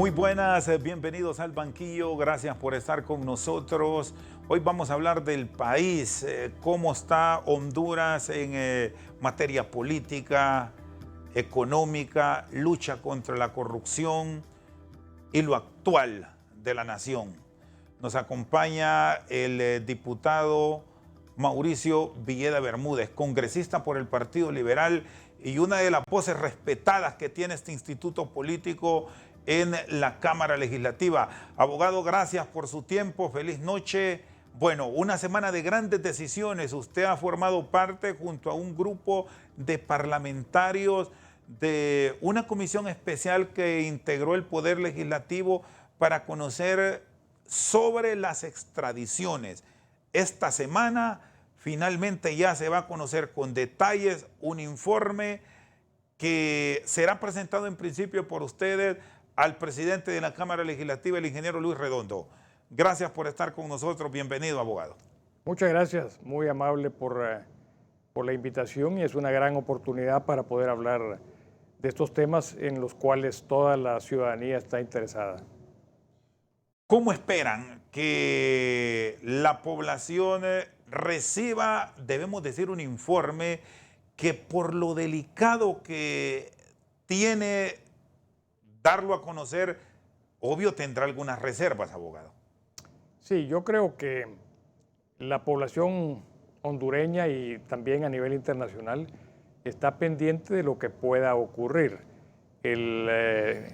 Muy buenas, bienvenidos al banquillo, gracias por estar con nosotros. Hoy vamos a hablar del país, cómo está Honduras en materia política, económica, lucha contra la corrupción y lo actual de la nación. Nos acompaña el diputado Mauricio Villeda Bermúdez, congresista por el Partido Liberal y una de las voces respetadas que tiene este instituto político en la Cámara Legislativa. Abogado, gracias por su tiempo, feliz noche. Bueno, una semana de grandes decisiones. Usted ha formado parte junto a un grupo de parlamentarios de una comisión especial que integró el Poder Legislativo para conocer sobre las extradiciones. Esta semana finalmente ya se va a conocer con detalles un informe que será presentado en principio por ustedes al presidente de la Cámara Legislativa, el ingeniero Luis Redondo. Gracias por estar con nosotros. Bienvenido, abogado. Muchas gracias. Muy amable por la invitación y es una gran oportunidad para poder hablar de estos temas en los cuales toda la ciudadanía está interesada. ¿Cómo esperan que la población reciba, debemos decir, un informe que por lo delicado que tiene darlo a conocer, obvio tendrá algunas reservas, abogado? Sí, yo creo que la población hondureña y también a nivel internacional está pendiente de lo que pueda ocurrir. El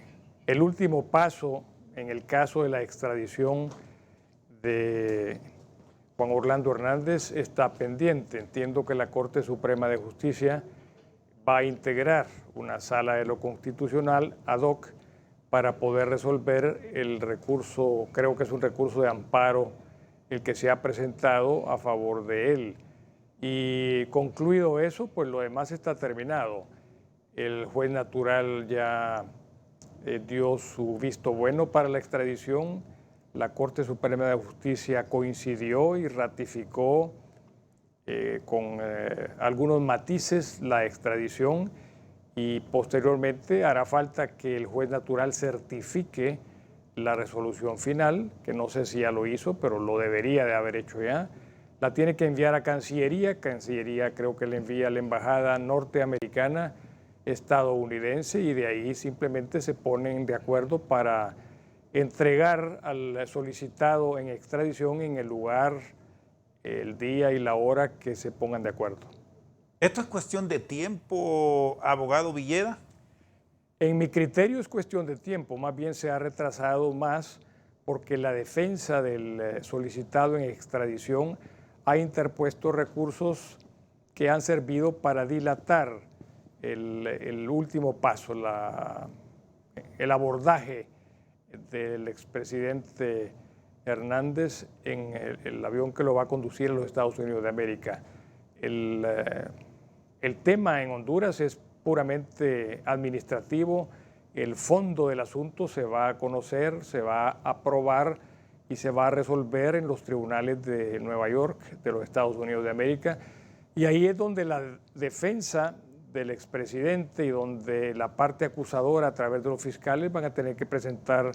último paso en el caso de la extradición de Juan Orlando Hernández está pendiente. Entiendo que la Corte Suprema de Justicia va a integrar una sala de lo constitucional ad hoc para poder resolver el recurso, creo que es un recurso de amparo, el que se ha presentado a favor de él. Y concluido eso, pues lo demás está terminado. El juez natural ya dio su visto bueno para la extradición. La Corte Suprema de Justicia coincidió y ratificó con algunos matices la extradición y posteriormente hará falta que el juez natural certifique la resolución final, que no sé si ya lo hizo, pero lo debería de haber hecho ya. La tiene que enviar a Cancillería. Cancillería creo que le envía a la Embajada norteamericana, estadounidense, y de ahí simplemente se ponen de acuerdo para entregar al solicitado en extradición en el lugar, el día y la hora que se pongan de acuerdo. ¿Esto es cuestión de tiempo, abogado Villeda? En mi criterio es cuestión de tiempo, más bien se ha retrasado más porque la defensa del solicitado en extradición ha interpuesto recursos que han servido para dilatar el último paso, el abordaje del expresidente Hernández en el avión que lo va a conducir a los Estados Unidos de América. El tema en Honduras es puramente administrativo. El fondo del asunto se va a conocer, se va a aprobar y se va a resolver en los tribunales de Nueva York, de los Estados Unidos de América. Y ahí es donde la defensa del expresidente y donde la parte acusadora a través de los fiscales van a tener que presentar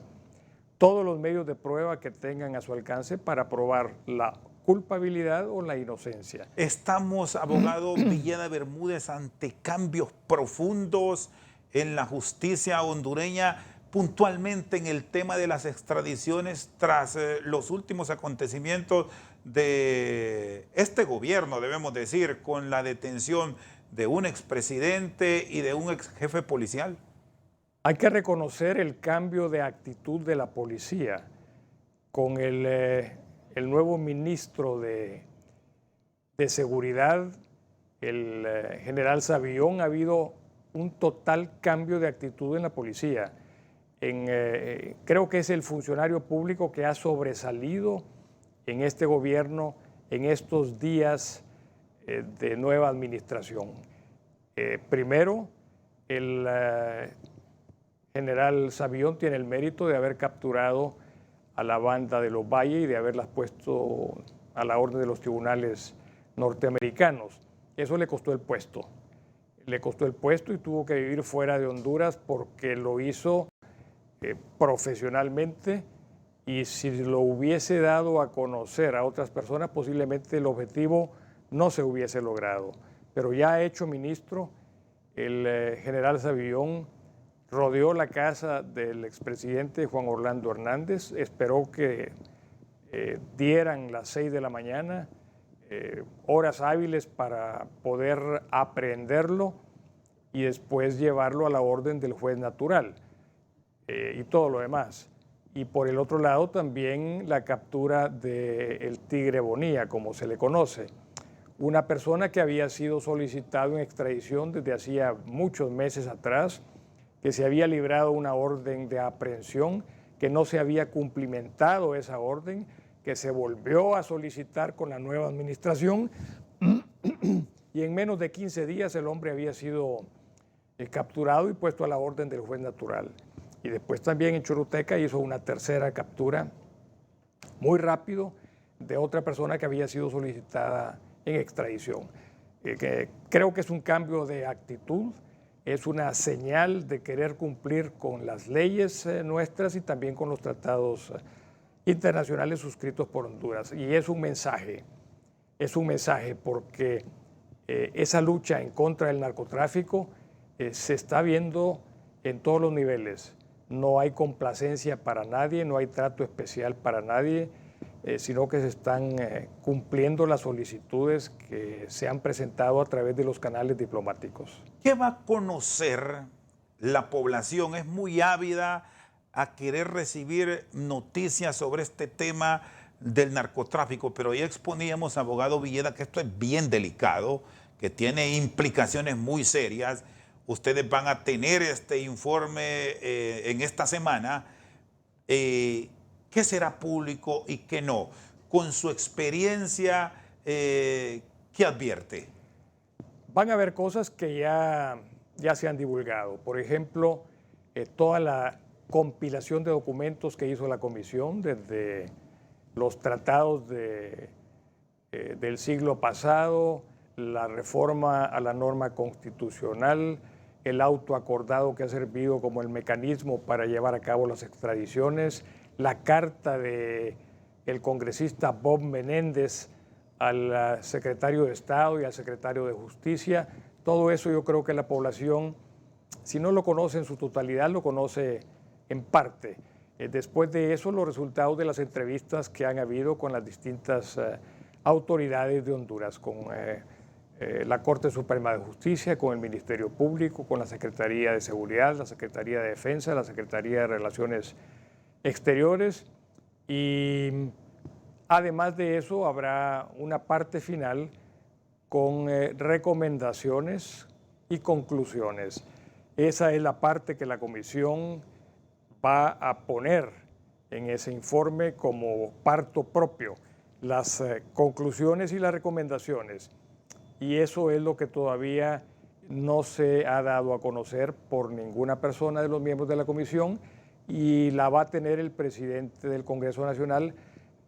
todos los medios de prueba que tengan a su alcance para probar la culpabilidad o la inocencia. Estamos, abogado Villeda Bermúdez, ante cambios profundos en la justicia hondureña, puntualmente en el tema de las extradiciones tras los últimos acontecimientos de este gobierno, debemos decir, con la detención de un expresidente y de un ex jefe policial. Hay que reconocer el cambio de actitud de la policía con el nuevo ministro de Seguridad, el general Sabión. Ha habido un total cambio de actitud en la policía. Creo que es el funcionario público que ha sobresalido en este gobierno en estos días de nueva administración. Primero, el general Sabión tiene el mérito de haber capturado a la banda de los Valle y de haberlas puesto a la orden de los tribunales norteamericanos. Eso le costó el puesto. Le costó el puesto y tuvo que vivir fuera de Honduras porque lo hizo profesionalmente, y si lo hubiese dado a conocer a otras personas, posiblemente el objetivo no se hubiese logrado. Pero ya hecho ministro, el general Savillón rodeó la casa del expresidente Juan Orlando Hernández, esperó que dieran las 6 de la mañana, horas hábiles para poder aprehenderlo y después llevarlo a la orden del juez natural y todo lo demás. Y por el otro lado también la captura del Tigre Bonilla, como se le conoce, una persona que había sido solicitado en extradición desde hacía muchos meses atrás, que se había librado una orden de aprehensión, que no se había cumplimentado esa orden, que se volvió a solicitar con la nueva administración y en menos de 15 días el hombre había sido capturado y puesto a la orden del juez natural. Y después también en Choluteca hizo una tercera captura muy rápido de otra persona que había sido solicitada en extradición. Creo que es un cambio de actitud, es una señal de querer cumplir con las leyes nuestras y también con los tratados internacionales suscritos por Honduras. Y es un mensaje porque esa lucha en contra del narcotráfico se está viendo en todos los niveles. No hay complacencia para nadie, no hay trato especial para nadie, sino que se están cumpliendo las solicitudes que se han presentado a través de los canales diplomáticos. ¿Qué va a conocer la población? Es muy ávida a querer recibir noticias sobre este tema del narcotráfico, pero ya exponíamos, abogado Villeda, que esto es bien delicado, que tiene implicaciones muy serias. Ustedes van a tener este informe en esta semana. ¿Qué será público y qué no? Con su experiencia, ¿qué advierte? Van a haber cosas que ya se han divulgado. Por ejemplo, toda la compilación de documentos que hizo la comisión desde los tratados del siglo pasado, la reforma a la norma constitucional, el auto acordado que ha servido como el mecanismo para llevar a cabo las extradiciones, la carta del congresista Bob Menéndez al secretario de Estado y al secretario de Justicia. Todo eso yo creo que la población, si no lo conoce en su totalidad, lo conoce en parte. Después de eso, los resultados de las entrevistas que han habido con las distintas autoridades de Honduras, con la Corte Suprema de Justicia, con el Ministerio Público, con la Secretaría de Seguridad, la Secretaría de Defensa, la Secretaría de Relaciones Exteriores, y además de eso habrá una parte final con recomendaciones y conclusiones. Esa es la parte que la comisión va a poner en ese informe como parto propio, las conclusiones y las recomendaciones. Y eso es lo que todavía no se ha dado a conocer por ninguna persona de los miembros de la comisión, y la va a tener el presidente del Congreso Nacional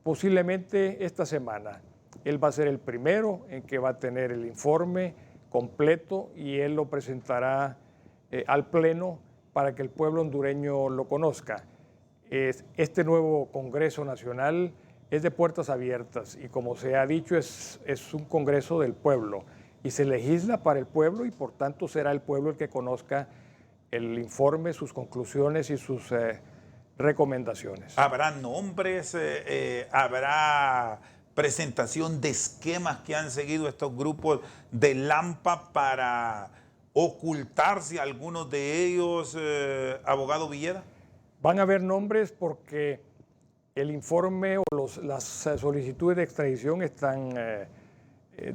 posiblemente esta semana. Él va a ser el primero en que va a tener el informe completo y él lo presentará al Pleno para que el pueblo hondureño lo conozca. Este nuevo Congreso Nacional es de puertas abiertas y, como se ha dicho, es un Congreso del pueblo y se legisla para el pueblo, y por tanto será el pueblo el que conozca el informe, sus conclusiones y sus recomendaciones. ¿Habrá nombres? ¿Habrá presentación de esquemas que han seguido estos grupos de Lampa para ocultarse algunos de ellos, abogado Villeda? Van a haber nombres porque el informe o las solicitudes de extradición están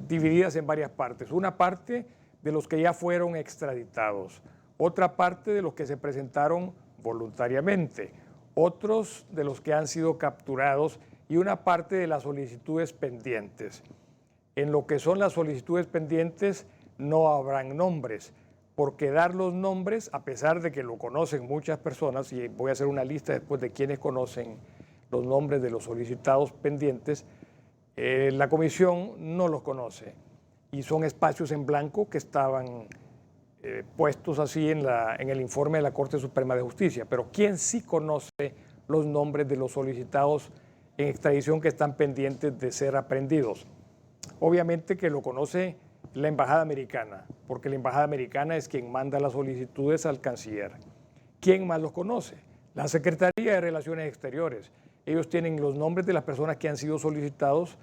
divididas en varias partes. Una parte de los que ya fueron extraditados, otra parte de los que se presentaron voluntariamente, otros de los que han sido capturados y una parte de las solicitudes pendientes. En lo que son las solicitudes pendientes no habrán nombres, porque dar los nombres, a pesar de que lo conocen muchas personas, y voy a hacer una lista después de quienes conocen los nombres de los solicitados pendientes, la comisión no los conoce y son espacios en blanco que estaban puestos así en el informe de la Corte Suprema de Justicia. Pero ¿quién sí conoce los nombres de los solicitados en extradición que están pendientes de ser aprehendidos? Obviamente que lo conoce la Embajada Americana, porque la Embajada Americana es quien manda las solicitudes al canciller. ¿Quién más los conoce? La Secretaría de Relaciones Exteriores. Ellos tienen los nombres de las personas que han sido solicitados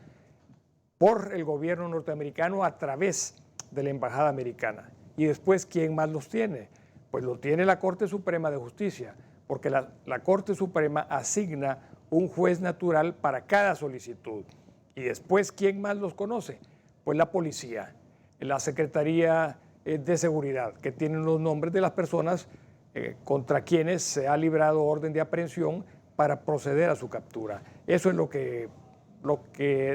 por el gobierno norteamericano a través de la Embajada Americana. Y después, ¿quién más los tiene? Pues lo tiene la Corte Suprema de Justicia, porque la Corte Suprema asigna un juez natural para cada solicitud. Y después, ¿quién más los conoce? Pues la policía, la Secretaría de Seguridad, que tienen los nombres de las personas contra quienes se ha librado orden de aprehensión para proceder a su captura. Eso es lo que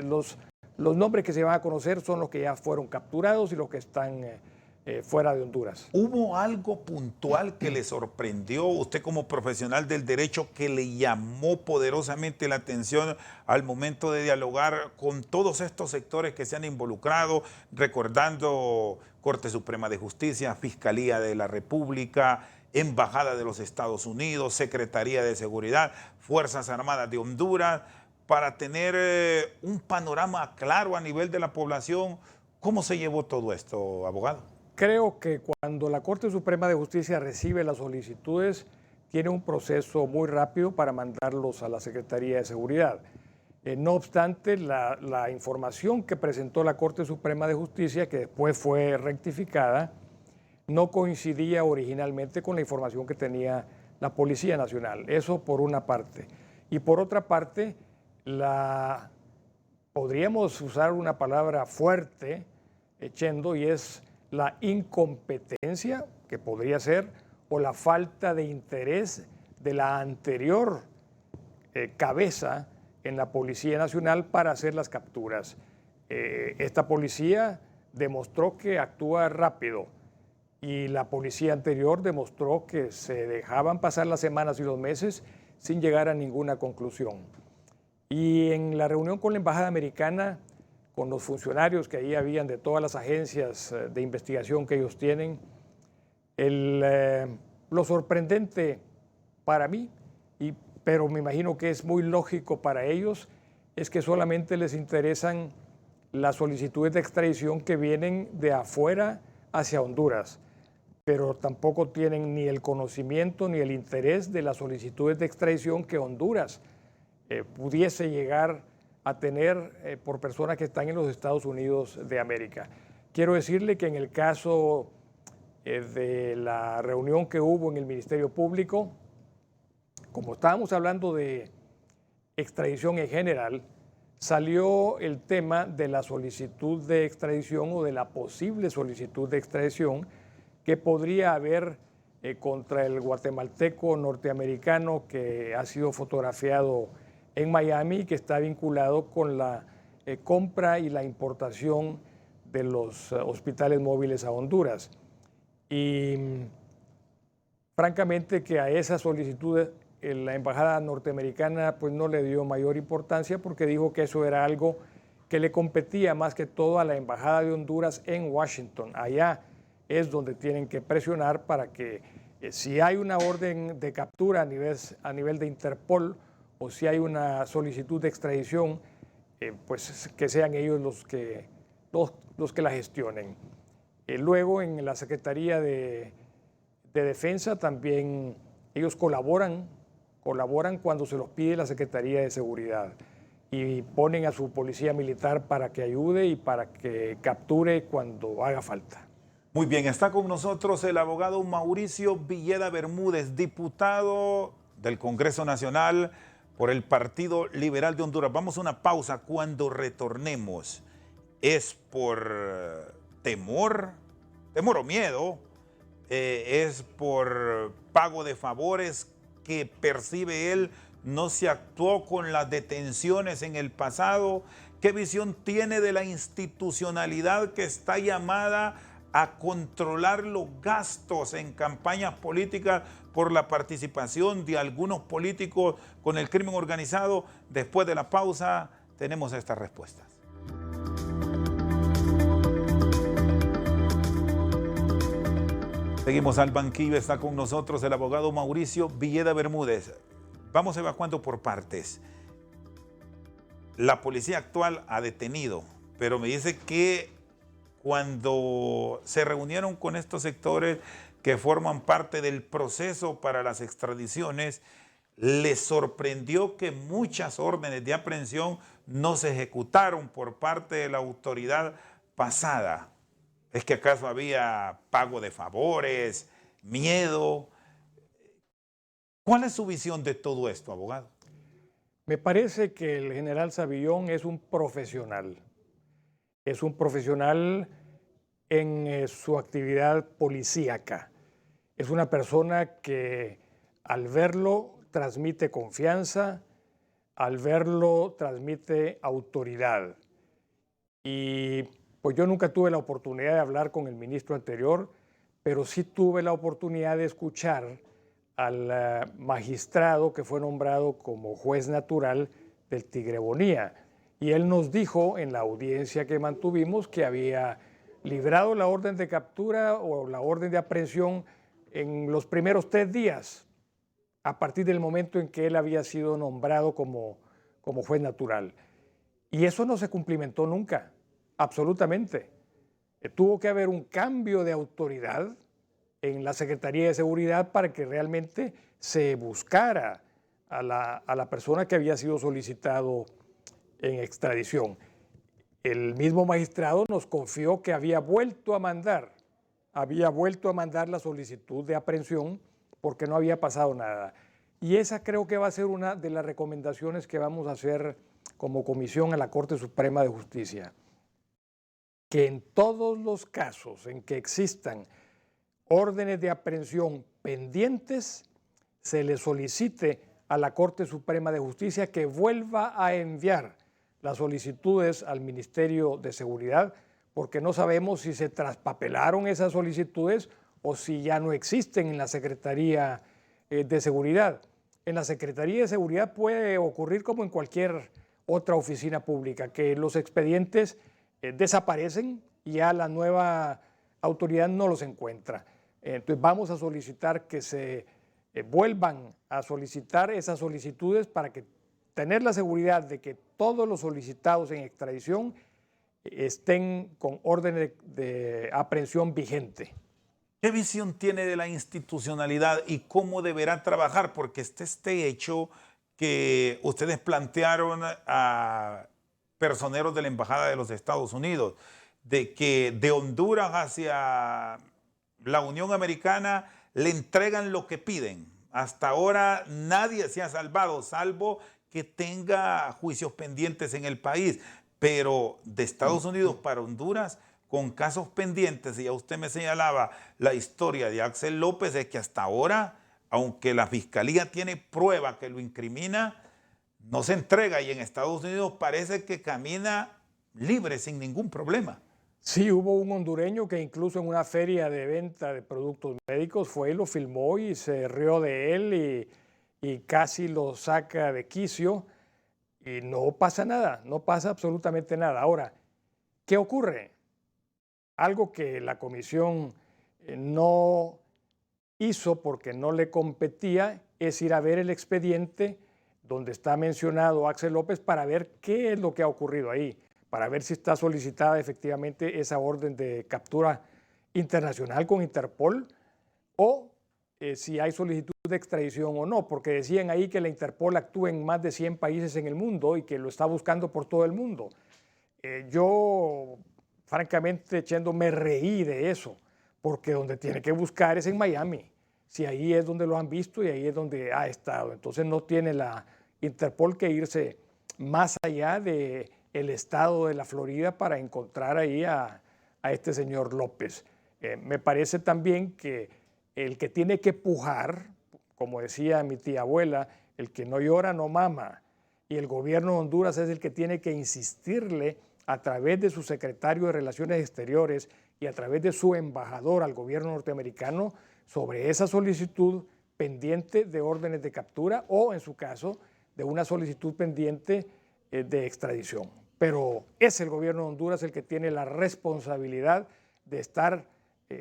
los nombres que se van a conocer son los que ya fueron capturados y los que están fuera de Honduras. ¿Hubo algo puntual que le sorprendió usted como profesional del derecho que le llamó poderosamente la atención al momento de dialogar con todos estos sectores que se han involucrado, recordando Corte Suprema de Justicia, Fiscalía de la República, Embajada de los Estados Unidos, Secretaría de Seguridad, Fuerzas Armadas de Honduras, para tener un panorama claro a nivel de la población? ¿Cómo se llevó todo esto, abogado? Creo que cuando la Corte Suprema de Justicia recibe las solicitudes, tiene un proceso muy rápido para mandarlos a la Secretaría de Seguridad. No obstante, la información que presentó la Corte Suprema de Justicia, que después fue rectificada, no coincidía originalmente con la información que tenía la Policía Nacional. Eso por una parte. Y por otra parte, podríamos usar una palabra fuerte, Chendo, y es la incompetencia, que podría ser, o la falta de interés de la anterior cabeza en la Policía Nacional para hacer las capturas. Esta policía demostró que actúa rápido y la policía anterior demostró que se dejaban pasar las semanas y los meses sin llegar a ninguna conclusión. Y en la reunión con la Embajada Americana, con los funcionarios que ahí habían de todas las agencias de investigación que ellos tienen, lo sorprendente para mí, pero me imagino que es muy lógico para ellos, es que solamente les interesan las solicitudes de extradición que vienen de afuera hacia Honduras, pero tampoco tienen ni el conocimiento ni el interés de las solicitudes de extradición que Honduras pudiese llegar a tener por personas que están en los Estados Unidos de América. Quiero decirle que en el caso de la reunión que hubo en el Ministerio Público, como estábamos hablando de extradición en general, salió el tema de la solicitud de extradición o de la posible solicitud de extradición que podría haber contra el guatemalteco norteamericano que ha sido fotografiado en Miami y que está vinculado con la compra y la importación de los hospitales móviles a Honduras. Y francamente que a esa solicitud la embajada norteamericana pues no le dio mayor importancia porque dijo que eso era algo que le competía más que todo a la embajada de Honduras en Washington. Allá es donde tienen que presionar para que si hay una orden de captura a nivel de Interpol o si hay una solicitud de extradición, pues que sean ellos los que la gestionen. Luego en la Secretaría de Defensa también ellos colaboran cuando se los pide la Secretaría de Seguridad y ponen a su policía militar para que ayude y para que capture cuando haga falta. Muy bien, está con nosotros el abogado Mauricio Villeda Bermúdez, diputado del Congreso Nacional por el Partido Liberal de Honduras. Vamos a una pausa. Cuando retornemos, ¿es por temor o miedo? ¿Es por pago de favores que percibe él? ¿No se actuó con las detenciones en el pasado? ¿Qué visión tiene de la institucionalidad que está llamada a controlar los gastos en campañas políticas por la participación de algunos políticos con el crimen organizado? Después de la pausa tenemos estas respuestas. Seguimos al banquillo, está con nosotros el abogado Mauricio Villeda Bermúdez. Vamos evacuando por partes. La policía actual ha detenido, pero me dice que cuando se reunieron con estos sectores que forman parte del proceso para las extradiciones, les sorprendió que muchas órdenes de aprehensión no se ejecutaron por parte de la autoridad pasada. ¿Es que acaso había pago de favores, miedo? ¿Cuál es su visión de todo esto, abogado? Me parece que el general Savillón es un profesional. Es un profesional en su actividad policíaca. Es una persona que al verlo transmite confianza, al verlo transmite autoridad. Y pues yo nunca tuve la oportunidad de hablar con el ministro anterior, pero sí tuve la oportunidad de escuchar al magistrado que fue nombrado como juez natural del Tigre Bonía. Y él nos dijo en la audiencia que mantuvimos que había librado la orden de captura o la orden de aprehensión en los primeros 3 días, a partir del momento en que él había sido nombrado como juez natural. Y eso no se cumplimentó nunca, absolutamente. Tuvo que haber un cambio de autoridad en la Secretaría de Seguridad para que realmente se buscara a la persona que había sido solicitado en extradición. El mismo magistrado nos confió que había vuelto a mandar la solicitud de aprehensión porque no había pasado nada. Y esa creo que va a ser una de las recomendaciones que vamos a hacer como comisión a la Corte Suprema de Justicia. Que en todos los casos en que existan órdenes de aprehensión pendientes, se le solicite a la Corte Suprema de Justicia que vuelva a enviar las solicitudes al Ministerio de Seguridad, porque no sabemos si se traspapelaron esas solicitudes o si ya no existen en la Secretaría de Seguridad. En la Secretaría de Seguridad puede ocurrir como en cualquier otra oficina pública, que los expedientes desaparecen y ya la nueva autoridad no los encuentra. Entonces vamos a solicitar que se vuelvan a solicitar esas solicitudes para que tener la seguridad de que todos los solicitados en extradición estén con orden de aprehensión vigente. ¿Qué visión tiene de la institucionalidad y cómo deberá trabajar? Porque este hecho que ustedes plantearon a personeros de la Embajada de los Estados Unidos, de que de Honduras hacia la Unión Americana le entregan lo que piden. Hasta ahora nadie se ha salvado, salvo que tenga juicios pendientes en el país. Pero de Estados Unidos para Honduras, con casos pendientes, y ya usted me señalaba la historia de Axel López, es que hasta ahora, aunque la Fiscalía tiene prueba que lo incrimina, no se entrega, y en Estados Unidos parece que camina libre, sin ningún problema. Sí, hubo un hondureño que incluso en una feria de venta de productos médicos fue y lo filmó y se rió de él y casi lo saca de quicio y no pasa nada, no pasa absolutamente nada. Ahora, ¿qué ocurre? Algo que la comisión no hizo porque no le competía es ir a ver el expediente donde está mencionado Axel López para ver qué es lo que ha ocurrido ahí, para ver si está solicitada efectivamente esa orden de captura internacional con Interpol o si hay solicitud de extradición o no, porque decían ahí que la Interpol actúa en más de 100 países en el mundo y que lo está buscando por todo el mundo. Yo, francamente, Chendo, me reí de eso, porque donde tiene que buscar es en Miami, si ahí es donde lo han visto y ahí es donde ha estado. Entonces no tiene la Interpol que irse más allá del estado de la Florida para encontrar ahí a este señor López. Me parece también que el que tiene que pujar, como decía mi tía abuela, el que no llora no mama, y el gobierno de Honduras es el que tiene que insistirle a través de su secretario de Relaciones Exteriores y a través de su embajador al gobierno norteamericano sobre esa solicitud pendiente de órdenes de captura o, en su caso, de una solicitud pendiente de extradición. Pero es el gobierno de Honduras el que tiene la responsabilidad de estar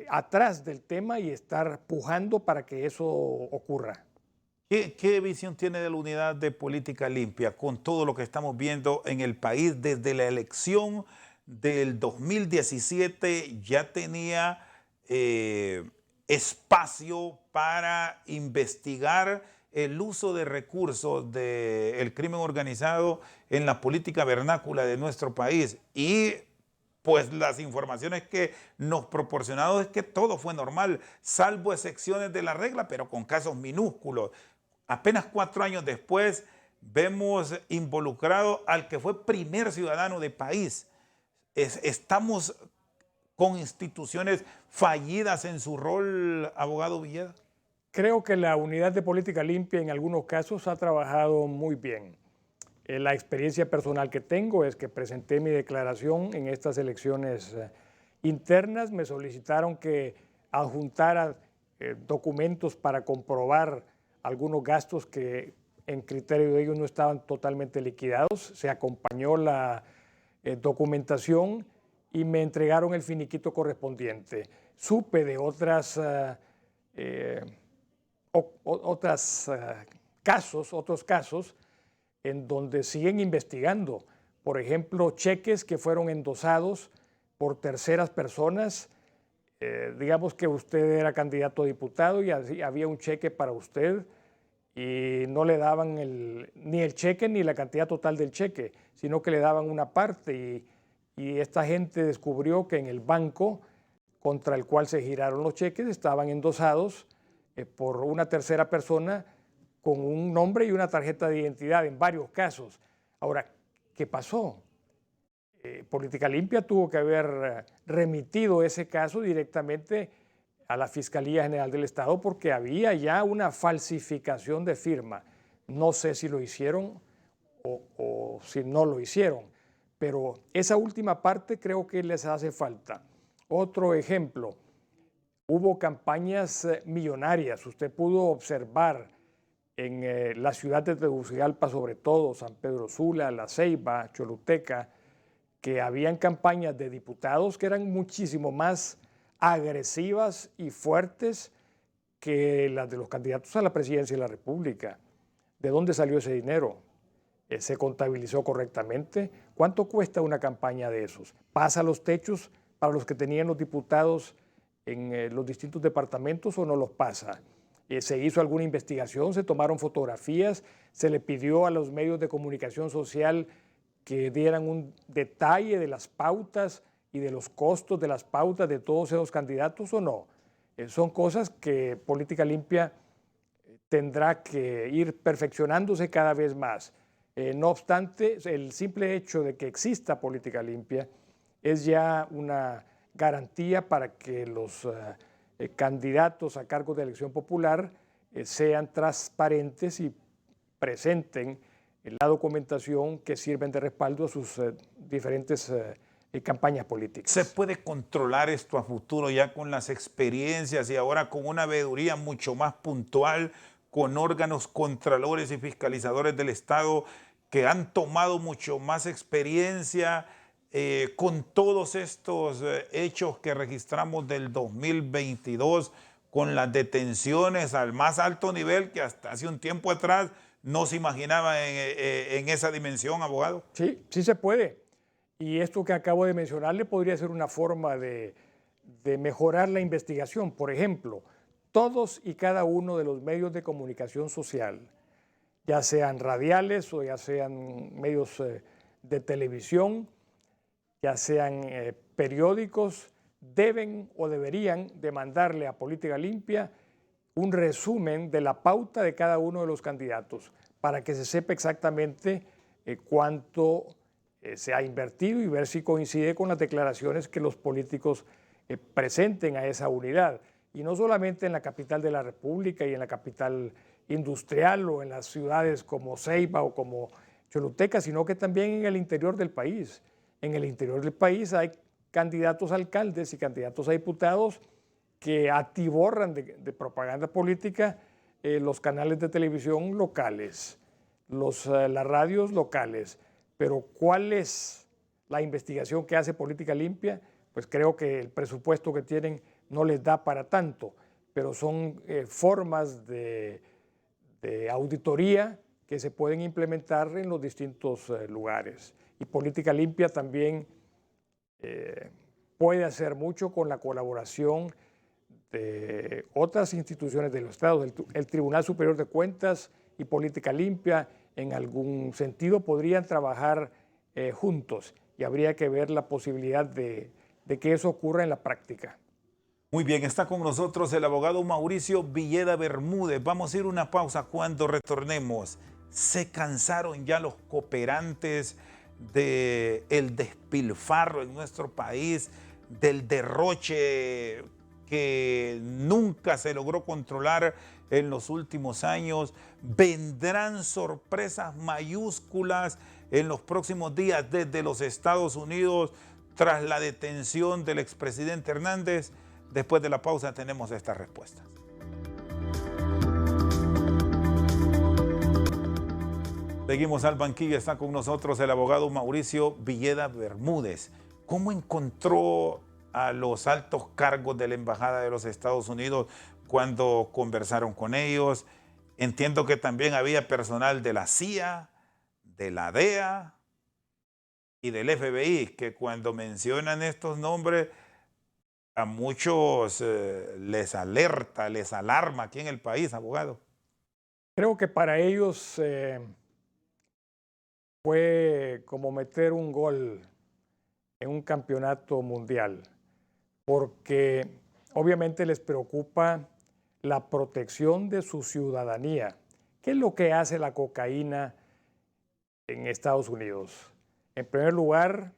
atrás del tema y estar pujando para que eso ocurra. ¿Qué visión tiene de la unidad de política limpia con todo lo que estamos viendo en el país desde la elección del 2017? Ya tenía espacio para investigar el uso de recursos del crimen organizado en la política vernácula de nuestro país, y pues las informaciones que nos proporcionaron es que todo fue normal, salvo excepciones de la regla, pero con casos minúsculos. Apenas 4 años después vemos involucrado al que fue primer ciudadano del país. Estamos con instituciones fallidas en su rol, abogado Villeda. Creo que la unidad de política limpia en algunos casos ha trabajado muy bien. La experiencia personal que tengo es que presenté mi declaración en estas elecciones internas. Me solicitaron que adjuntara documentos para comprobar algunos gastos que en criterio de ellos no estaban totalmente liquidados. Se acompañó la documentación y me entregaron el finiquito correspondiente. Supe de otros casos en donde siguen investigando. Por ejemplo, cheques que fueron endosados por terceras personas. Digamos que usted era candidato a diputado y había un cheque para usted y no le daban ni el cheque ni la cantidad total del cheque, sino que le daban una parte, y esta gente descubrió que en el banco contra el cual se giraron los cheques estaban endosados por una tercera persona con un nombre y una tarjeta de identidad en varios casos. Ahora, ¿qué pasó? Política Limpia tuvo que haber remitido ese caso directamente a la Fiscalía General del Estado porque había ya una falsificación de firma. No sé si lo hicieron o si no lo hicieron, pero esa última parte creo que les hace falta. Otro ejemplo, hubo campañas millonarias. Usted pudo observar en la ciudad de Tegucigalpa, sobre todo San Pedro Sula, La Ceiba, Choluteca, que habían campañas de diputados que eran muchísimo más agresivas y fuertes que las de los candidatos a la presidencia de la República. ¿De dónde salió ese dinero? ¿Se contabilizó correctamente? ¿Cuánto cuesta una campaña de esos? ¿Pasa los techos para los que tenían los diputados en los distintos departamentos o no los pasa? ¿Se hizo alguna investigación? ¿Se tomaron fotografías? ¿Se le pidió a los medios de comunicación social que dieran un detalle de las pautas y de los costos de las pautas de todos esos candidatos o no? Son cosas que Política Limpia tendrá que ir perfeccionándose cada vez más. No obstante, el simple hecho de que exista Política Limpia es ya una garantía para que los candidatos a cargos de elección popular sean transparentes y presenten la documentación que sirven de respaldo a sus diferentes campañas políticas. ¿Se puede controlar esto a futuro ya con las experiencias y ahora con una veeduría mucho más puntual, con órganos contralores y fiscalizadores del Estado que han tomado mucho más experiencia con todos estos hechos que registramos del 2022, con las detenciones al más alto nivel que hasta hace un tiempo atrás no se imaginaba en esa dimensión, abogado? Sí, sí se puede. Y esto que acabo de mencionarle podría ser una forma de mejorar la investigación. Por ejemplo, todos y cada uno de los medios de comunicación social, ya sean radiales o ya sean medios de televisión, ya sean periódicos, deben o deberían demandarle a Política Limpia un resumen de la pauta de cada uno de los candidatos para que se sepa exactamente cuánto se ha invertido y ver si coincide con las declaraciones que los políticos presenten a esa unidad. Y no solamente en la capital de la República y en la capital industrial o en las ciudades como Ceiba o como Choluteca, sino que también en el interior del país. En el interior del país hay candidatos a alcaldes y candidatos a diputados que atiborran de propaganda política los canales de televisión locales, las radios locales. Pero ¿cuál es la investigación que hace Política Limpia? Pues creo que el presupuesto que tienen no les da para tanto, pero son formas de auditoría que se pueden implementar en los distintos lugares. Y política limpia también puede hacer mucho con la colaboración de otras instituciones de los estados. El Tribunal Superior de Cuentas y política limpia en algún sentido podrían trabajar juntos y habría que ver la posibilidad de que eso ocurra en la práctica. Muy bien, está con nosotros el abogado Mauricio Villeda Bermúdez. Vamos a ir a una pausa. Cuando retornemos, ¿se cansaron ya los cooperantes del despilfarro en nuestro país, del derroche que nunca se logró controlar en los últimos años? ¿Vendrán sorpresas mayúsculas en los próximos días desde los Estados Unidos tras la detención del expresidente Hernández? Después de la pausa tenemos estas respuestas. Seguimos al banquillo, está con nosotros el abogado Mauricio Villeda Bermúdez. ¿Cómo encontró a los altos cargos de la Embajada de los Estados Unidos cuando conversaron con ellos? Entiendo que también había personal de la CIA, de la DEA y del FBI, que cuando mencionan estos nombres a muchos les alerta, les alarma aquí en el país, abogado. Creo que para ellos fue como meter un gol en un campeonato mundial, porque obviamente les preocupa la protección de su ciudadanía. ¿Qué es lo que hace la cocaína en Estados Unidos? En primer lugar,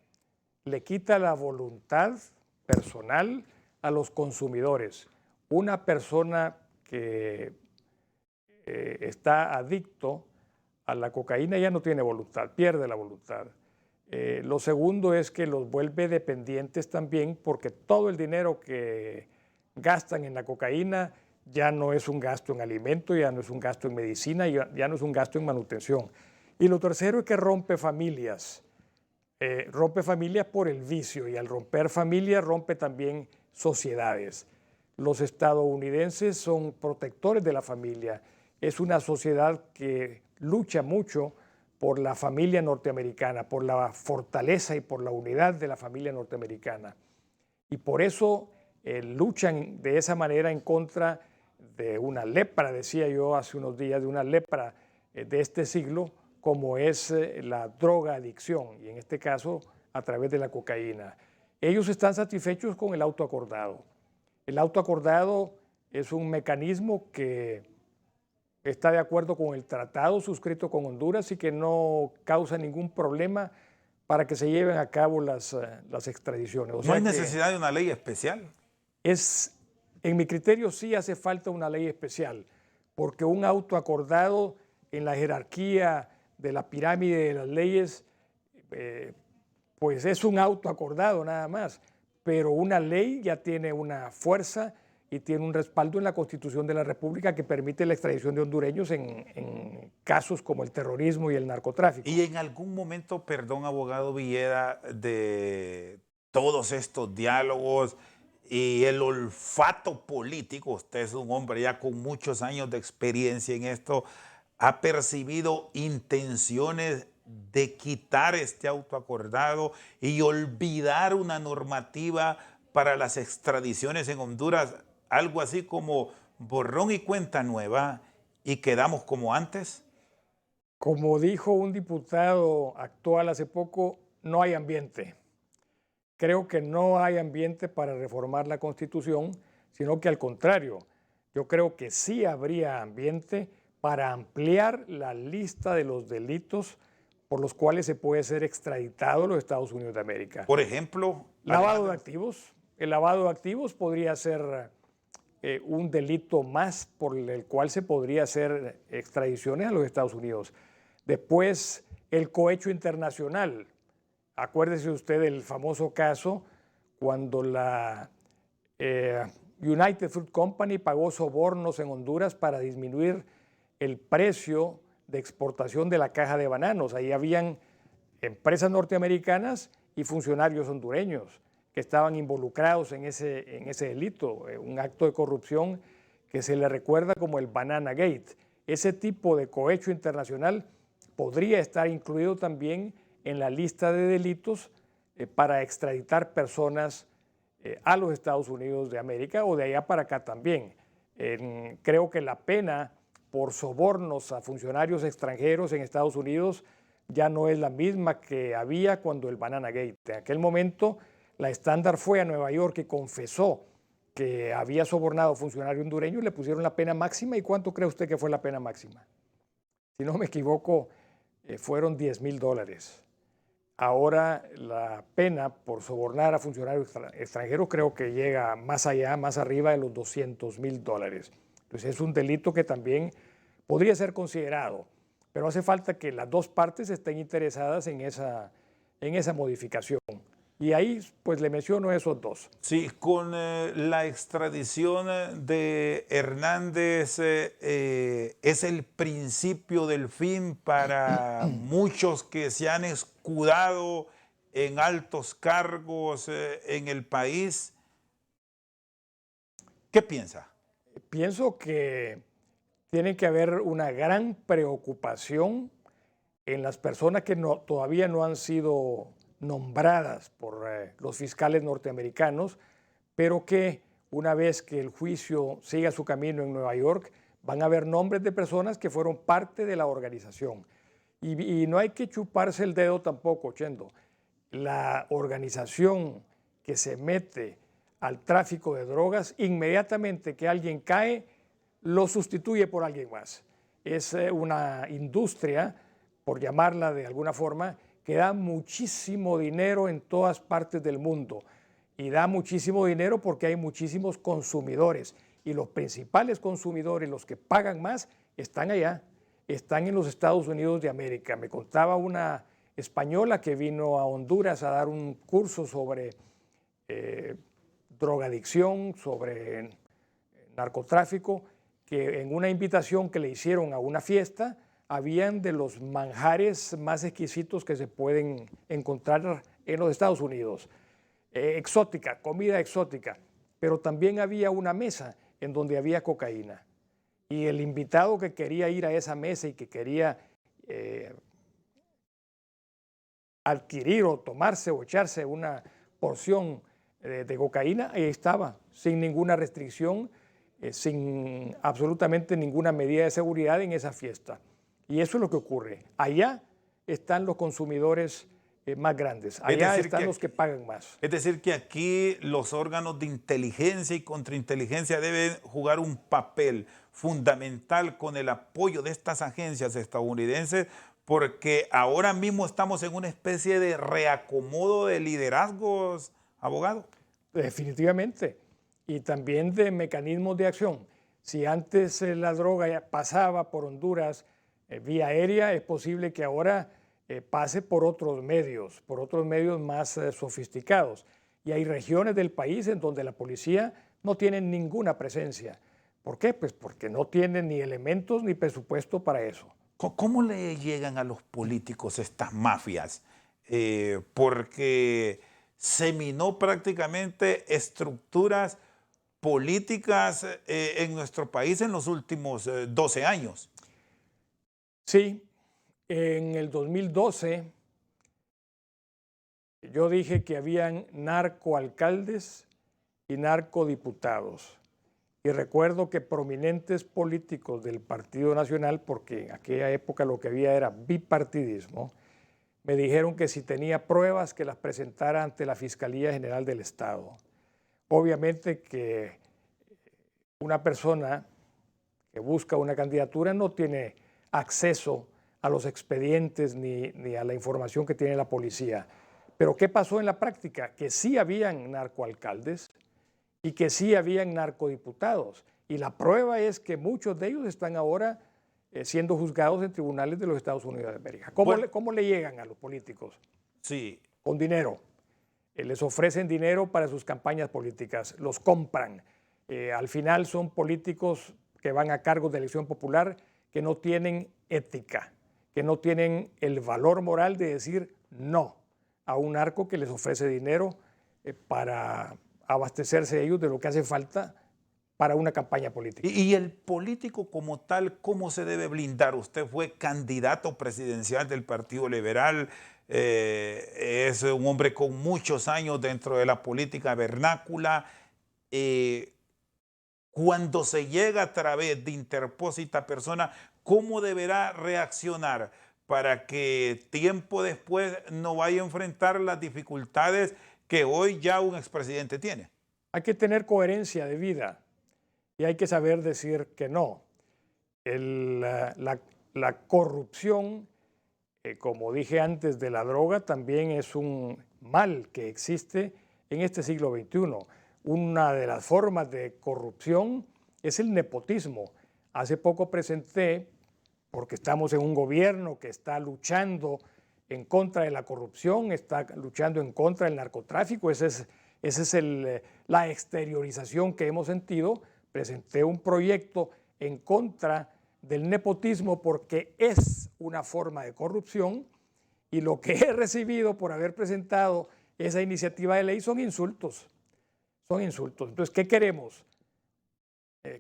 le quita la voluntad personal a los consumidores. Una persona que está adicto a la cocaína ya no tiene voluntad, pierde la voluntad. Lo segundo es que los vuelve dependientes también, porque todo el dinero que gastan en la cocaína ya no es un gasto en alimento, ya no es un gasto en medicina, ya no es un gasto en manutención. Y lo tercero es que rompe familias. Rompe familias por el vicio, y al romper familias rompe también sociedades. Los estadounidenses son protectores de la familia. Es una sociedad que lucha mucho por la familia norteamericana, por la fortaleza y por la unidad de la familia norteamericana. Y por eso luchan de esa manera en contra de una lepra, decía yo hace unos días, de una lepra de este siglo, como es la drogadicción, y en este caso a través de la cocaína. Ellos están satisfechos con el auto acordado. El auto acordado es un mecanismo que está de acuerdo con el tratado suscrito con Honduras y que no causa ningún problema para que se lleven a cabo las extradiciones. O sea, ¿no hay necesidad de una ley especial? En mi criterio sí hace falta una ley especial, porque un auto acordado en la jerarquía de la pirámide de las leyes, pues es un auto acordado nada más, pero una ley ya tiene una fuerza y tiene un respaldo en la Constitución de la República que permite la extradición de hondureños en casos como el terrorismo y el narcotráfico. Y en algún momento, perdón, abogado Villeda, de todos estos diálogos y el olfato político, usted es un hombre ya con muchos años de experiencia en esto, ¿ha percibido intenciones de quitar este auto acordado y olvidar una normativa para las extradiciones en Honduras? Algo así como borrón y cuenta nueva y quedamos como antes. Como dijo un diputado actual hace poco, no hay ambiente. Creo que no hay ambiente para reformar la Constitución, sino que al contrario, yo creo que sí habría ambiente para ampliar la lista de los delitos por los cuales se puede ser extraditado a los Estados Unidos de América. Por ejemplo, lavado de activos. El lavado de activos podría ser un delito más por el cual se podría hacer extradiciones a los Estados Unidos. Después, el cohecho internacional. Acuérdese usted del famoso caso cuando la United Fruit Company pagó sobornos en Honduras para disminuir el precio de exportación de la caja de bananos. Ahí habían empresas norteamericanas y funcionarios hondureños. que estaban involucrados en ese delito, un acto de corrupción que se le recuerda como el Banana Gate. Ese tipo de cohecho internacional podría estar incluido también en la lista de delitos para extraditar personas a los Estados Unidos de América o de allá para acá también. Creo que la pena por sobornos a funcionarios extranjeros en Estados Unidos ya no es la misma que había cuando el Banana Gate. En aquel momento la Standard fue a Nueva York y confesó que había sobornado a funcionario hondureño y le pusieron la pena máxima. ¿Y cuánto cree usted que fue la pena máxima? Si no me equivoco, fueron $10,000. Ahora la pena por sobornar a funcionarios extranjeros creo que llega más allá, más arriba de los $200,000. Entonces es un delito que también podría ser considerado, pero hace falta que las dos partes estén interesadas en esa modificación. Y ahí pues le menciono esos dos. Sí, con la extradición de Hernández es el principio del fin para muchos que se han escudado en altos cargos en el país. ¿Qué piensa? Pienso que tiene que haber una gran preocupación en las personas que todavía no han sido nombradas por los fiscales norteamericanos, pero que una vez que el juicio siga su camino en Nueva York, van a haber nombres de personas que fueron parte de la organización. Y no hay que chuparse el dedo tampoco, Chendo. La organización que se mete al tráfico de drogas, inmediatamente que alguien cae, lo sustituye por alguien más. Es una industria, por llamarla de alguna forma, que da muchísimo dinero en todas partes del mundo. Y da muchísimo dinero porque hay muchísimos consumidores. Y los principales consumidores, los que pagan más, están allá, están en los Estados Unidos de América. Me contaba una española que vino a Honduras a dar un curso sobre drogadicción, sobre narcotráfico, que en una invitación que le hicieron a una fiesta, habían de los manjares más exquisitos que se pueden encontrar en los Estados Unidos. Exótica, comida exótica, pero también había una mesa en donde había cocaína. Y el invitado que quería ir a esa mesa y que quería adquirir o tomarse o echarse una porción de cocaína, ahí estaba, sin ninguna restricción, sin absolutamente ninguna medida de seguridad en esa fiesta. Y eso es lo que ocurre. Allá están los consumidores más grandes. Allá están los que pagan más. Es decir, que aquí los órganos de inteligencia y contrainteligencia deben jugar un papel fundamental con el apoyo de estas agencias estadounidenses, porque ahora mismo estamos en una especie de reacomodo de liderazgos, abogado. Definitivamente. Y también de mecanismos de acción. Si antes la droga pasaba por Honduras vía aérea, es posible que ahora pase por otros medios más sofisticados. Y hay regiones del país en donde la policía no tiene ninguna presencia. ¿Por qué? Pues porque no tienen ni elementos ni presupuesto para eso. ¿Cómo le llegan a los políticos estas mafias? Porque se minó prácticamente estructuras políticas en nuestro país en los últimos 12 años. Sí, en el 2012 yo dije que habían narcoalcaldes y narcodiputados. Y recuerdo que prominentes políticos del Partido Nacional, porque en aquella época lo que había era bipartidismo, me dijeron que si tenía pruebas que las presentara ante la Fiscalía General del Estado. Obviamente que una persona que busca una candidatura no tiene acceso a los expedientes ni a la información que tiene la policía. Pero ¿qué pasó en la práctica? Que sí habían narcoalcaldes y que sí habían narcodiputados. Y la prueba es que muchos de ellos están ahora siendo juzgados en tribunales de los Estados Unidos de América. ¿Cómo le llegan a los políticos? Sí. Con dinero. Les ofrecen dinero para sus campañas políticas, los compran. Al final son políticos que van a cargos de elección popular que no tienen ética, que no tienen el valor moral de decir no a un narco que les ofrece dinero para abastecerse de ellos de lo que hace falta para una campaña política. Y el político como tal, ¿cómo se debe blindar? Usted fue candidato presidencial del Partido Liberal, es un hombre con muchos años dentro de la política vernácula. Cuando se llega a través de interpósita persona, ¿cómo deberá reaccionar para que tiempo después no vaya a enfrentar las dificultades que hoy ya un expresidente tiene? Hay que tener coherencia de vida y hay que saber decir que no. La corrupción, como dije antes, de la droga también es un mal que existe en este siglo XXI. Una de las formas de corrupción es el nepotismo. Hace poco presenté, porque estamos en un gobierno que está luchando en contra de la corrupción, está luchando en contra del narcotráfico, esa es la exteriorización que hemos sentido. Presenté un proyecto en contra del nepotismo porque es una forma de corrupción y lo que he recibido por haber presentado esa iniciativa de ley son insultos. Son insultos. Entonces, ¿qué queremos?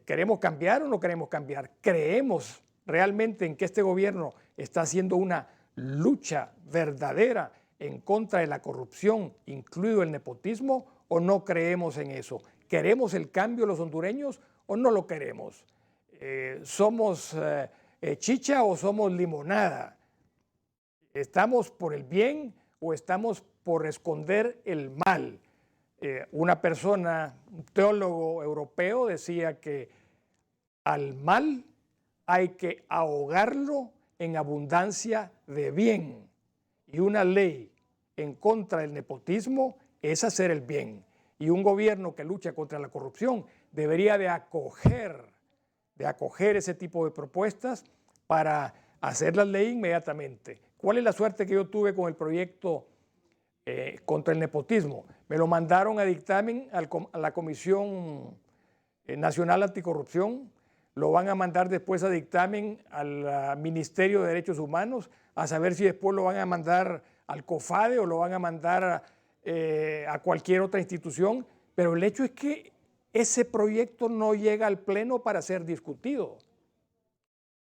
¿Queremos cambiar o no queremos cambiar? ¿Creemos realmente en que este gobierno está haciendo una lucha verdadera en contra de la corrupción, incluido el nepotismo, o no creemos en eso? ¿Queremos el cambio los hondureños o no lo queremos? ¿Somos chicha o somos limonada? ¿Estamos por el bien o estamos por esconder el mal? Una persona, un teólogo europeo, decía que al mal hay que ahogarlo en abundancia de bien. Y una ley en contra del nepotismo es hacer el bien. Y un gobierno que lucha contra la corrupción debería de acoger ese tipo de propuestas para hacer la ley inmediatamente. ¿Cuál es la suerte que yo tuve con el proyecto contra el nepotismo? Me lo mandaron a dictamen a la Comisión Nacional Anticorrupción, lo van a mandar después a dictamen al Ministerio de Derechos Humanos, a saber si después lo van a mandar al COFADE o lo van a mandar a cualquier otra institución, pero el hecho es que ese proyecto no llega al Pleno para ser discutido.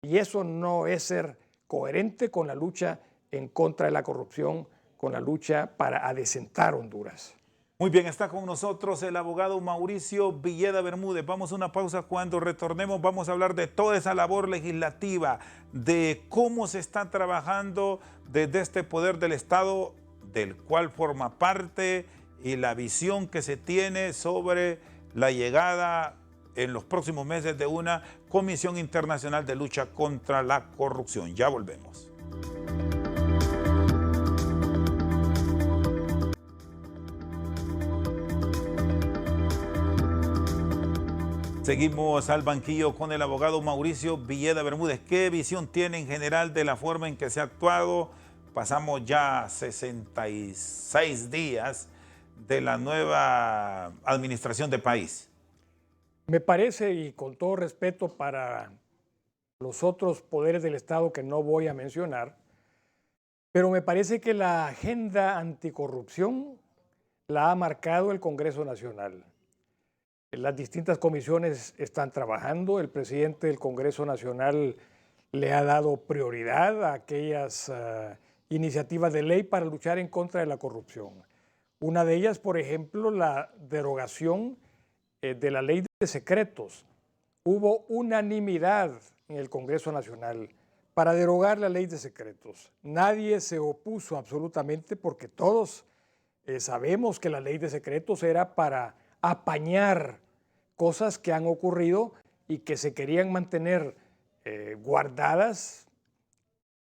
Y eso no es ser coherente con la lucha en contra de la corrupción, con la lucha para adecentar Honduras. Muy bien, está con nosotros el abogado Mauricio Villeda Bermúdez. Vamos a una pausa. Cuando retornemos vamos a hablar de toda esa labor legislativa, de cómo se está trabajando desde este poder del Estado, del cual forma parte, y la visión que se tiene sobre la llegada en los próximos meses de una Comisión Internacional de Lucha contra la Corrupción. Ya volvemos. Seguimos al banquillo con el abogado Mauricio Villeda Bermúdez. ¿Qué visión tiene en general de la forma en que se ha actuado? Pasamos ya 66 días de la nueva administración del país. Me parece, y con todo respeto para los otros poderes del Estado que no voy a mencionar, pero me parece que la agenda anticorrupción la ha marcado el Congreso Nacional. Las distintas comisiones están trabajando, el presidente del Congreso Nacional le ha dado prioridad a aquellas iniciativas de ley para luchar en contra de la corrupción. Una de ellas, por ejemplo, la derogación de la ley de secretos. Hubo unanimidad en el Congreso Nacional para derogar la ley de secretos. Nadie se opuso absolutamente porque todos sabemos que la ley de secretos era para apañar cosas que han ocurrido y que se querían mantener guardadas,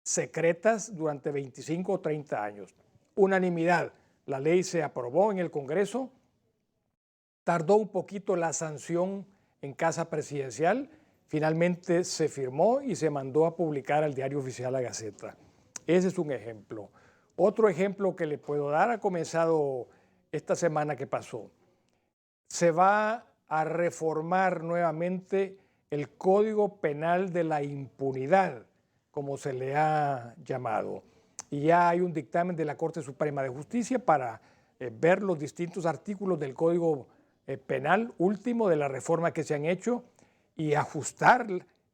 secretas durante 25 o 30 años. Unanimidad. La ley se aprobó en el Congreso, tardó un poquito la sanción en Casa Presidencial, finalmente se firmó y se mandó a publicar al Diario Oficial La Gaceta. Ese es un ejemplo. Otro ejemplo que le puedo dar ha comenzado esta semana que pasó. Se va a reformar nuevamente el Código Penal de la Impunidad, como se le ha llamado. Y ya hay un dictamen de la Corte Suprema de Justicia para ver los distintos artículos del Código Penal último de la reforma que se han hecho y ajustar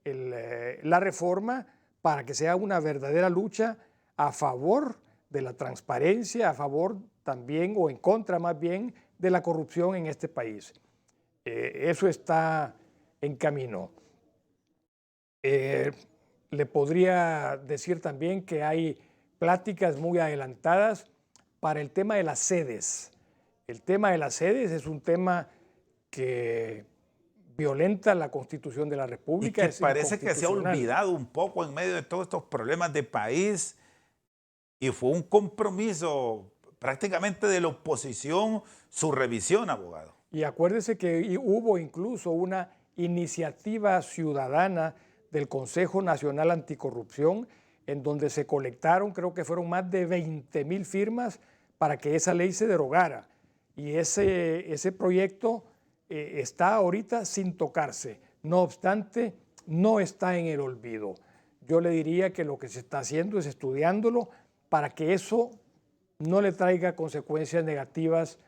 la reforma para que sea una verdadera lucha a favor de la transparencia, a favor también o en contra más bien de la corrupción en este país. Eso está en camino. Le podría decir también que hay pláticas muy adelantadas para el tema de las sedes. El tema de las sedes es un tema que violenta la Constitución de la República. Y que parece que se ha olvidado un poco en medio de todos estos problemas de país, y fue un compromiso prácticamente de la oposición su revisión, abogado. Y acuérdese que hubo incluso una iniciativa ciudadana del Consejo Nacional Anticorrupción en donde se colectaron, creo que fueron más de 20,000 firmas para que esa ley se derogara. Y ese proyecto está ahorita sin tocarse. No obstante, no está en el olvido. Yo le diría que lo que se está haciendo es estudiándolo para que eso no le traiga consecuencias negativas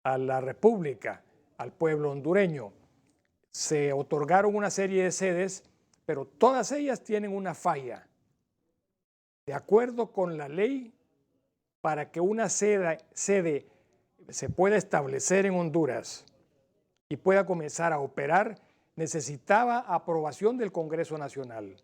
a la República, al pueblo hondureño. Se otorgaron una serie de sedes, pero todas ellas tienen una falla. De acuerdo con la ley, para que una sede se pueda establecer en Honduras y pueda comenzar a operar, necesitaba aprobación del Congreso Nacional,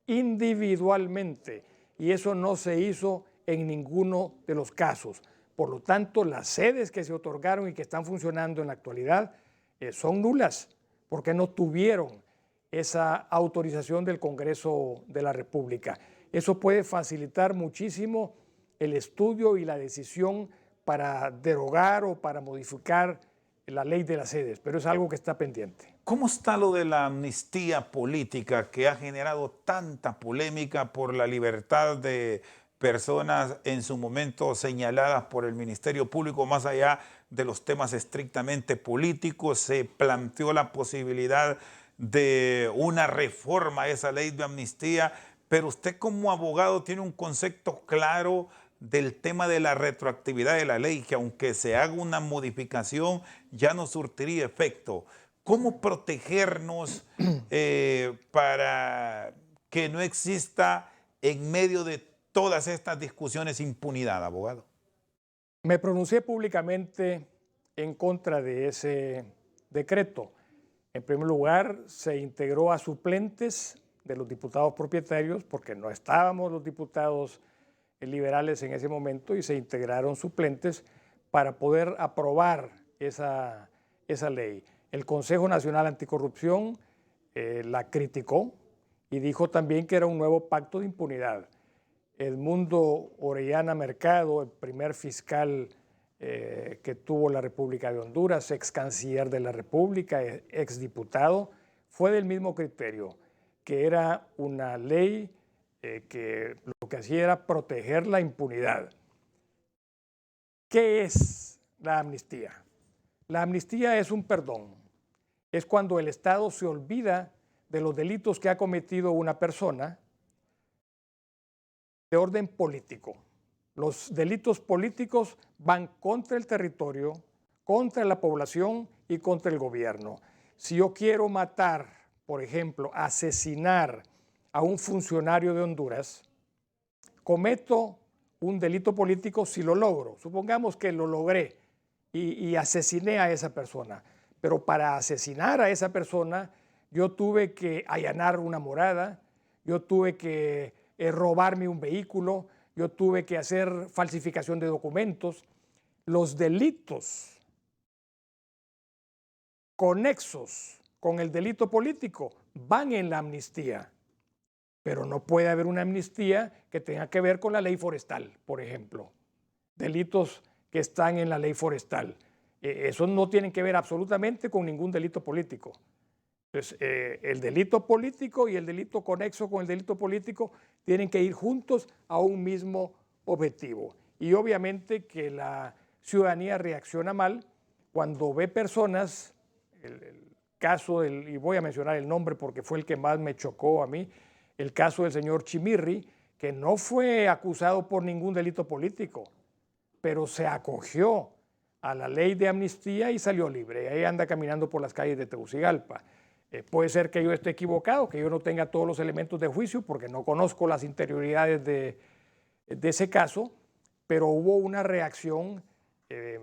individualmente, y eso no se hizo en ninguno de los casos. Por lo tanto, las sedes que se otorgaron y que están funcionando en la actualidad son nulas, porque no tuvieron esa autorización del Congreso de la República. Eso puede facilitar muchísimo el estudio y la decisión para derogar o para modificar la ley de las sedes, pero es algo que está pendiente. ¿Cómo está lo de la amnistía política que ha generado tanta polémica por la libertad de personas en su momento señaladas por el Ministerio Público, más allá de los temas estrictamente políticos? Se planteó la posibilidad de una reforma a esa ley de amnistía, pero usted como abogado tiene un concepto claro del tema de la retroactividad de la ley, que aunque se haga una modificación ya no surtiría efecto. ¿Cómo protegernos para que no exista en medio de todas estas discusiones impunidad, abogado? Me pronuncié públicamente en contra de ese decreto. En primer lugar, se integró a suplentes de los diputados propietarios, porque no estábamos los diputados liberales en ese momento, y se integraron suplentes para poder aprobar esa ley. El Consejo Nacional Anticorrupción la criticó y dijo también que era un nuevo pacto de impunidad. Edmundo Orellana Mercado, el primer fiscal que tuvo la República de Honduras, ex canciller de la República, ex diputado, fue del mismo criterio, que era una ley que lo que hacía era proteger la impunidad. ¿Qué es la amnistía? La amnistía es un perdón. Es cuando el Estado se olvida de los delitos que ha cometido una persona de orden político. Los delitos políticos van contra el territorio, contra la población y contra el gobierno. Si yo quiero matar, por ejemplo, asesinar a un funcionario de Honduras, cometo un delito político si lo logro. Supongamos que lo logré y asesiné a esa persona. Pero para asesinar a esa persona, yo tuve que allanar una morada, yo tuve que robarme un vehículo, yo tuve que hacer falsificación de documentos. Los delitos conexos con el delito político van en la amnistía, pero no puede haber una amnistía que tenga que ver con la ley forestal, por ejemplo. Delitos que están en la ley forestal. Esos no tienen que ver absolutamente con ningún delito político. Entonces, el delito político y el delito conexo con el delito político tienen que ir juntos a un mismo objetivo. Y obviamente que la ciudadanía reacciona mal cuando ve personas, el caso y voy a mencionar el nombre porque fue el que más me chocó a mí, el caso del señor Chimirri, que no fue acusado por ningún delito político. pero se acogió a la ley de amnistía y salió libre. Ahí anda caminando por las calles de Tegucigalpa. Puede ser que yo esté equivocado, que yo no tenga todos los elementos de juicio, porque no conozco las interioridades de ese caso, pero hubo una reacción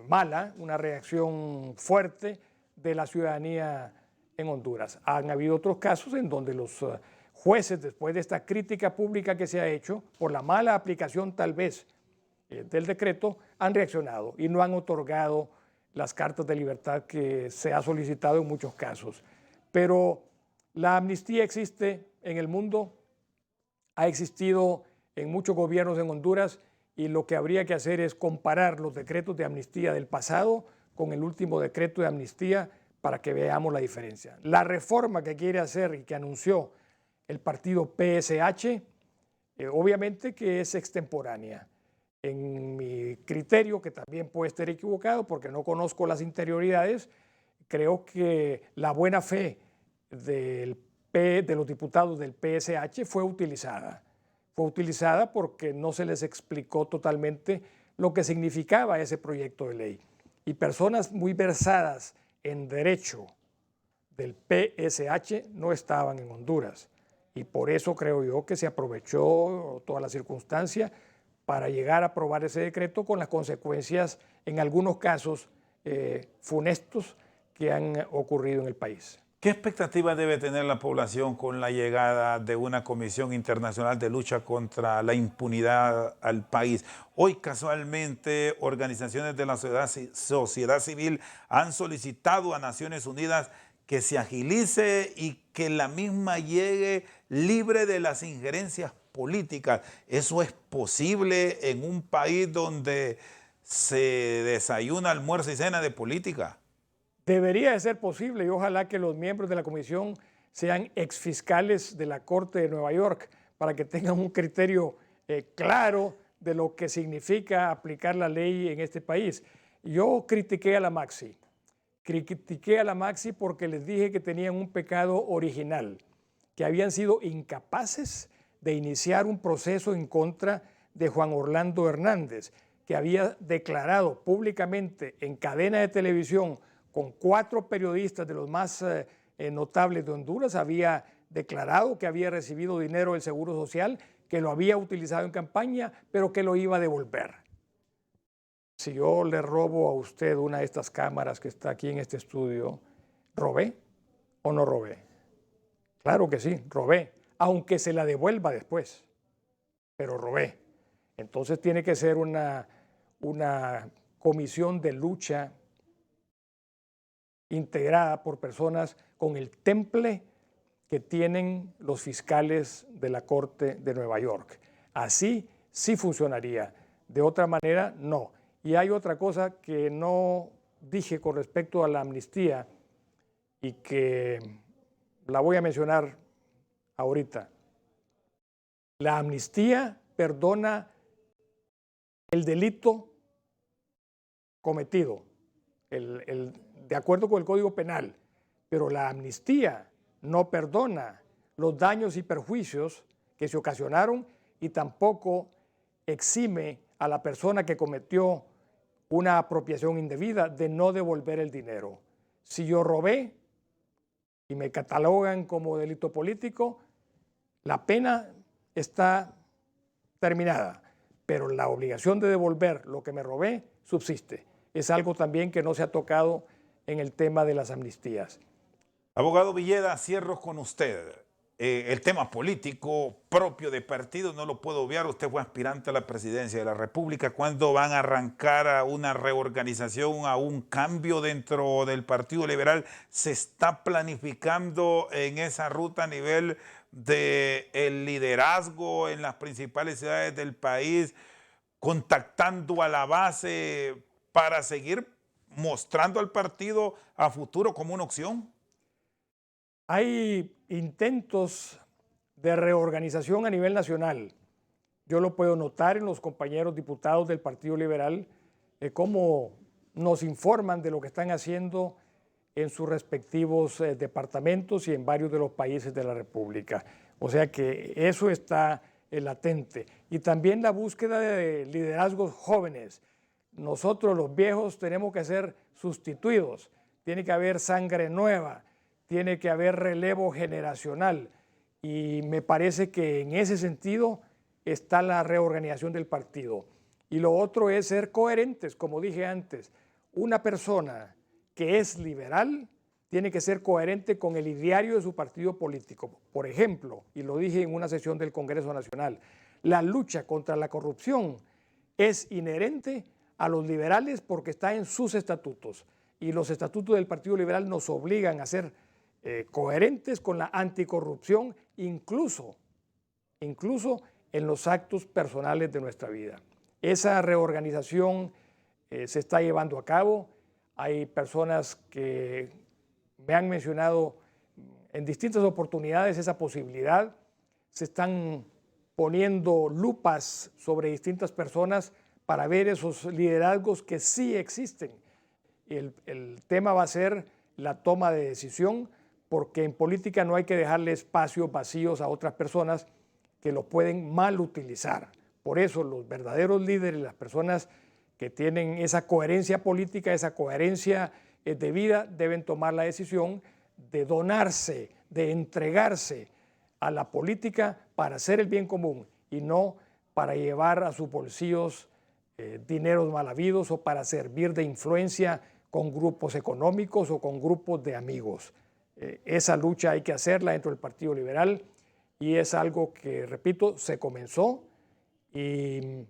mala, una reacción fuerte de la ciudadanía en Honduras. Han habido otros casos en donde los jueces, después de esta crítica pública que se ha hecho, por la mala aplicación tal vez del decreto, han reaccionado y no han otorgado las cartas de libertad que se ha solicitado en muchos casos. Pero la amnistía existe en el mundo, ha existido en muchos gobiernos en Honduras, y lo que habría que hacer es comparar los decretos de amnistía del pasado con el último decreto de amnistía para que veamos la diferencia. La reforma que quiere hacer y que anunció el partido PSH, obviamente que es extemporánea. En mi criterio, que también puede estar equivocado porque no conozco las interioridades, creo que la buena fe de los diputados del PSH fue utilizada. Fue utilizada porque no se les explicó totalmente lo que significaba ese proyecto de ley. Y personas muy versadas en derecho del PSH no estaban en Honduras. Y por eso creo yo que se aprovechó toda la circunstancia para llegar a aprobar ese decreto con las consecuencias, en algunos casos, funestos que han ocurrido en el país. ¿Qué expectativa debe tener la población con la llegada de una Comisión Internacional de Lucha contra la Impunidad al país? Hoy, casualmente, organizaciones de la sociedad civil han solicitado a Naciones Unidas que se agilice y que la misma llegue libre de las injerencias políticas. ¿Eso es posible en un país donde se desayuna, almuerza y cena de política? Debería de ser posible y ojalá que los miembros de la comisión sean exfiscales de la Corte de Nueva York para que tengan un criterio claro de lo que significa aplicar la ley en este país. Yo critiqué a la Maxi porque les dije que tenían un pecado original, que habían sido incapaces de iniciar un proceso en contra de Juan Orlando Hernández, que había declarado públicamente en cadena de televisión con 4 periodistas de los más notables de Honduras, había declarado que había recibido dinero del Seguro Social, que lo había utilizado en campaña, pero que lo iba a devolver. Si yo le robo a usted una de estas cámaras que está aquí en este estudio, ¿robé o no robé? Claro que sí, robé, aunque se la devuelva después, pero robé. Entonces tiene que ser una comisión de lucha integrada por personas con el temple que tienen los fiscales de la Corte de Nueva York. Así sí funcionaría, de otra manera no. Y hay otra cosa que no dije con respecto a la amnistía y que la voy a mencionar ahorita. La amnistía perdona el delito cometido, de acuerdo con el Código Penal, pero la amnistía no perdona los daños y perjuicios que se ocasionaron y tampoco exime a la persona que cometió una apropiación indebida de no devolver el dinero. Si yo robé y me catalogan como delito político, la pena está terminada, pero la obligación de devolver lo que me robé subsiste. Es algo también que no se ha tocado en el tema de las amnistías. Abogado Villeda, cierro con usted. El tema político propio de partido no lo puedo obviar. Usted fue aspirante a la presidencia de la República. ¿Cuándo van a arrancar a una reorganización, a un cambio dentro del Partido Liberal? ¿Se está planificando en esa ruta a nivel del liderazgo en las principales ciudades del país, contactando a la base para seguir mostrando al partido a futuro como una opción? Hay intentos de reorganización a nivel nacional. Yo lo puedo notar en los compañeros diputados del Partido Liberal, cómo nos informan de lo que están haciendo en sus respectivos departamentos y en varios de los países de la República. O sea que eso está latente. Y también la búsqueda de liderazgos jóvenes. nosotros los viejos tenemos que ser sustituidos, tiene que haber sangre nueva, tiene que haber relevo generacional y me parece que en ese sentido está la reorganización del partido. Y lo otro es ser coherentes, como dije antes. Una persona que es liberal tiene que ser coherente con el ideario de su partido político. Por ejemplo, y lo dije en una sesión del Congreso Nacional, la lucha contra la corrupción es inherente a los liberales porque está en sus estatutos. Y los estatutos del Partido Liberal nos obligan a ser coherentes con la anticorrupción, incluso en los actos personales de nuestra vida. Esa reorganización se está llevando a cabo. Hay personas que me han mencionado en distintas oportunidades esa posibilidad. Se están poniendo lupas sobre distintas personas para ver esos liderazgos que sí existen. El tema va a ser la toma de decisión, porque en política no hay que dejarle espacios vacíos a otras personas que lo pueden mal utilizar. Por eso los verdaderos líderes, las personas que tienen esa coherencia política, esa coherencia de vida, deben tomar la decisión de donarse, de entregarse a la política para hacer el bien común y no para llevar a sus bolsillos dineros mal habidos o para servir de influencia con grupos económicos o con grupos de amigos. Esa lucha hay que hacerla dentro del Partido Liberal y es algo que, repito, se comenzó y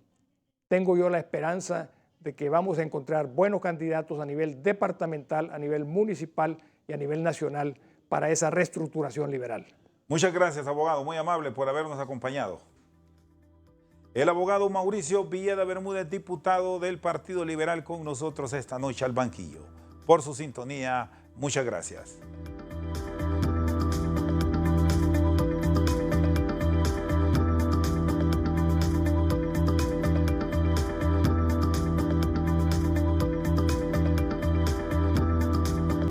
tengo yo la esperanza de que vamos a encontrar buenos candidatos a nivel departamental, a nivel municipal y a nivel nacional para esa reestructuración liberal. Muchas gracias, abogado. Muy amable por habernos acompañado. El abogado Mauricio Villeda Bermúdez, diputado del Partido Liberal, con nosotros esta noche al banquillo. Por su sintonía, muchas gracias.